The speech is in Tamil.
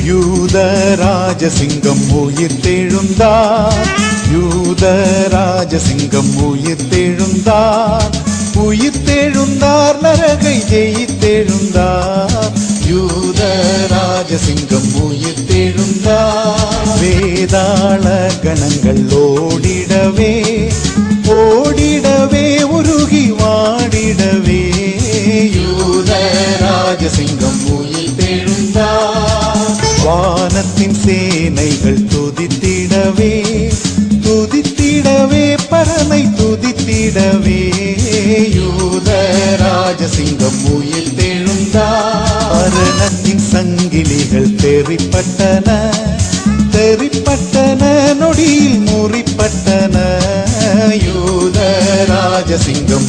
யூத ராஜசிங்கம் உயிர்த்தெழுந்தார், யூத ராஜசிங்கம் உயிர்த்தெழுந்தார், உயிர்த்தெழுந்தார், நரகை ஜெயித்தெழுந்தார், யூத ராஜசிங்கம் உயிர்த்தெழுந்தார். வேதாள கணங்கள் ஓடிடவே ஓடிடவே உருகி வாடிடவே யூத ராஜசிங்கம் உயிர்த்தெழுந்தார். வானத்தின் சேனைகள் துதித்திடவே துதித்திடவே பரனை துதித்திடவே யூத ராஜசிங்கம் உயிர்த்தெழுந்தார். மரணத்தின் சங்கிலிகள் தெரிப்பட்டன தெரிப்பட்டன, நொடியில் முறிப்பட்டன, யூத ராஜசிங்கம்